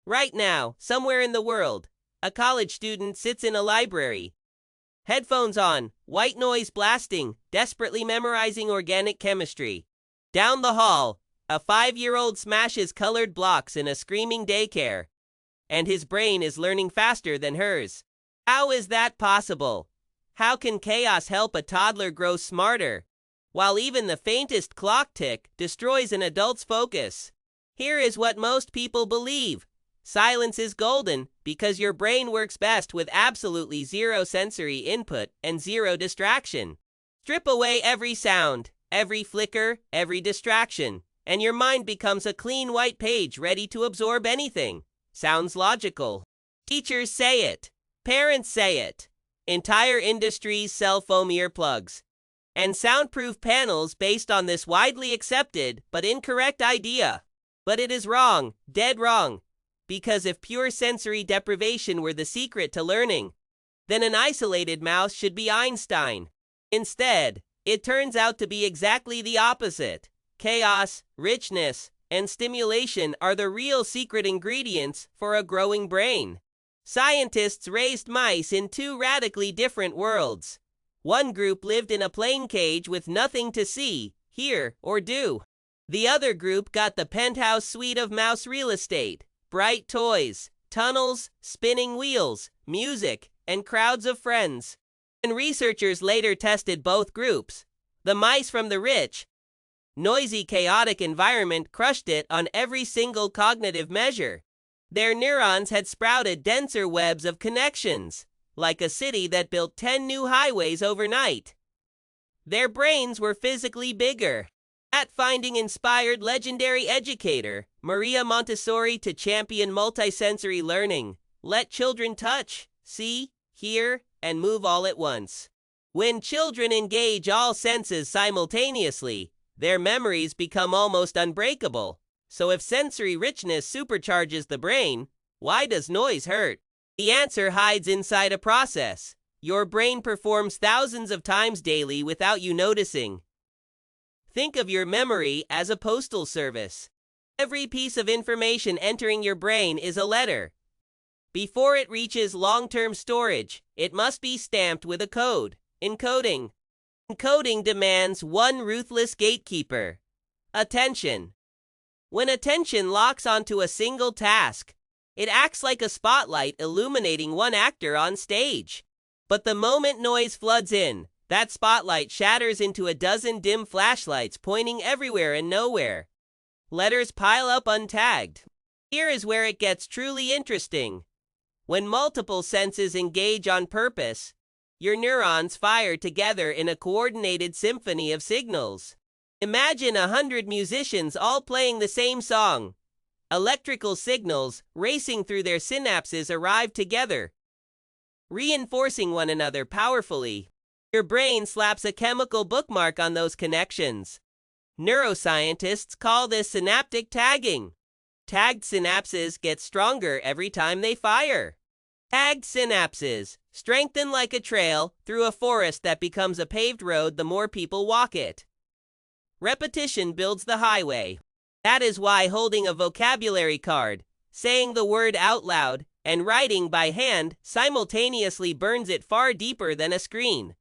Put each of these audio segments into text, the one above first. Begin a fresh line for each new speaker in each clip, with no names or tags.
Right now, somewhere in the world, a college student sits in a library. Headphones on, white noise blasting, desperately memorizing organic chemistry. Down the hall, a 5-year-old smashes colored blocks in a screaming daycare. And his brain is learning faster than hers. How is that possible? How can chaos help a toddler grow smarter, while even the faintest clock tick destroys an adult's focus? Here is what most people believe. Silence is golden because your brain works best with absolutely zero sensory input and zero distraction. Strip away every sound, every flicker, every distraction, and your mind becomes a clean white page ready to absorb anything. Sounds logical. Teachers say it. Parents say it. Entire industries sell foam earplugs and soundproof panels based on this widely accepted but incorrect idea. But it is wrong, dead wrong. Because if pure sensory deprivation were the secret to learning, then an isolated mouse should be Einstein. Instead, it turns out to be exactly the opposite. Chaos, richness, and stimulation are the real secret ingredients for a growing brain. Scientists raised mice in 2 radically different worlds. One group lived in a plain cage with nothing to see, hear, or do. The other group got the penthouse suite of mouse real estate. Bright toys, tunnels, spinning wheels, music, and crowds of friends. And researchers later tested both groups. The mice from the rich, noisy, chaotic environment crushed it on every single cognitive measure. Their neurons had sprouted denser webs of connections, like a city that built 10 new highways overnight. Their brains were physically bigger. That finding inspired legendary educator Maria Montessori to champion multisensory learning. Let children touch, see, hear, and move all at once. When children engage all senses simultaneously, their memories become almost unbreakable. So if sensory richness supercharges the brain, why does noise hurt? The answer hides inside a process. Your brain performs thousands of times daily without you noticing. Think of your memory as a postal service. Every piece of information entering your brain is a letter. Before it reaches long-term storage, it must be stamped with a code, encoding. Encoding demands one ruthless gatekeeper: attention. When attention locks onto a single task, it acts like a spotlight illuminating one actor on stage. But the moment noise floods in, that spotlight shatters into a dozen dim flashlights pointing everywhere and nowhere. Letters pile up untagged. Here is where it gets truly interesting. When multiple senses engage on purpose, your neurons fire together in a coordinated symphony of signals. Imagine 100 musicians all playing the same song. Electrical signals racing through their synapses arrive together, reinforcing one another powerfully. Your brain slaps a chemical bookmark on those connections. Neuroscientists call this synaptic tagging. Tagged synapses get stronger every time they fire. Tagged synapses strengthen like a trail through a forest that becomes a paved road the more people walk it. Repetition builds the highway. That is why holding a vocabulary card, saying the word out loud, and writing by hand simultaneously burns it far deeper than a screen.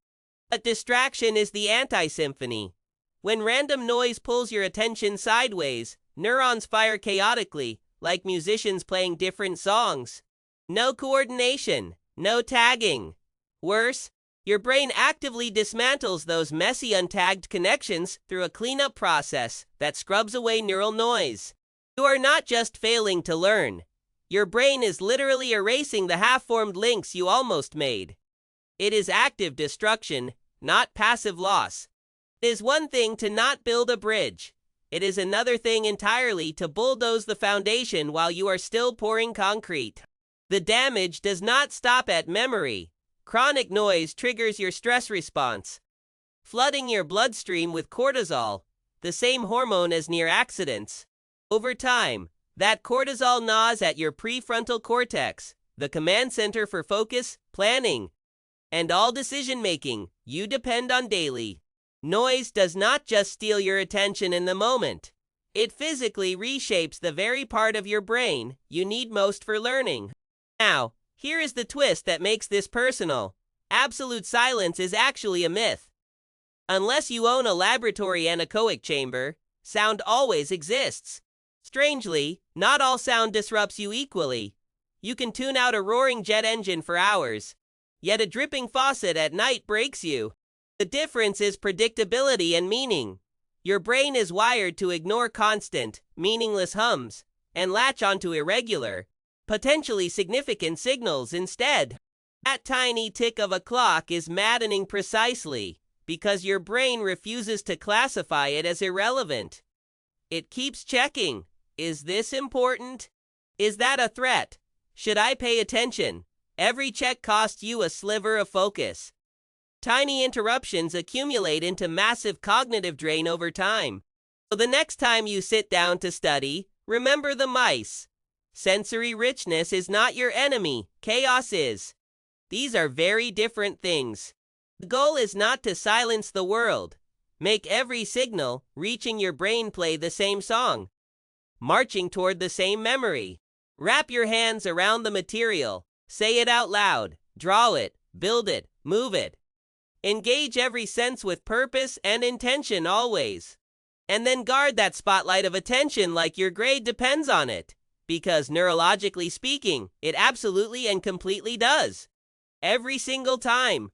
But distraction is the anti-symphony. When random noise pulls your attention sideways, neurons fire chaotically, like musicians playing different songs. No coordination, no tagging. Worse, your brain actively dismantles those messy untagged connections through a cleanup process that scrubs away neural noise. You are not just failing to learn. Your brain is literally erasing the half-formed links you almost made. It is active destruction, not passive loss. It is one thing to not build a bridge. It is another thing entirely to bulldoze the foundation while you are still pouring concrete. The damage does not stop at memory. Chronic noise triggers your stress response, flooding your bloodstream with cortisol, the same hormone as near accidents. Over time, that cortisol gnaws at your prefrontal cortex, the command center for focus, planning, and all decision-making you depend on daily. Noise does not just steal your attention in the moment. It physically reshapes the very part of your brain you need most for learning. Now, here is the twist that makes this personal. Absolute silence is actually a myth. Unless you own a laboratory anechoic chamber, sound always exists. Strangely, not all sound disrupts you equally. You can tune out a roaring jet engine for hours, yet a dripping faucet at night breaks you. The difference is predictability and meaning. Your brain is wired to ignore constant, meaningless hums and latch onto irregular, potentially significant signals instead. That tiny tick of a clock is maddening precisely because your brain refuses to classify it as irrelevant. It keeps checking. Is this important? Is that a threat? Should I pay attention? Every check costs you a sliver of focus. Tiny interruptions accumulate into massive cognitive drain over time. So the next time you sit down to study, remember the mice. Sensory richness is not your enemy, chaos is. These are very different things. The goal is not to silence the world. Make every signal reaching your brain play the same song, marching toward the same memory. Wrap your hands around the material. Say it out loud. Draw it. Build it. Move it. Engage every sense with purpose and intention always. And then guard that spotlight of attention like your grade depends on it. Because neurologically speaking, it absolutely and completely does. Every single time.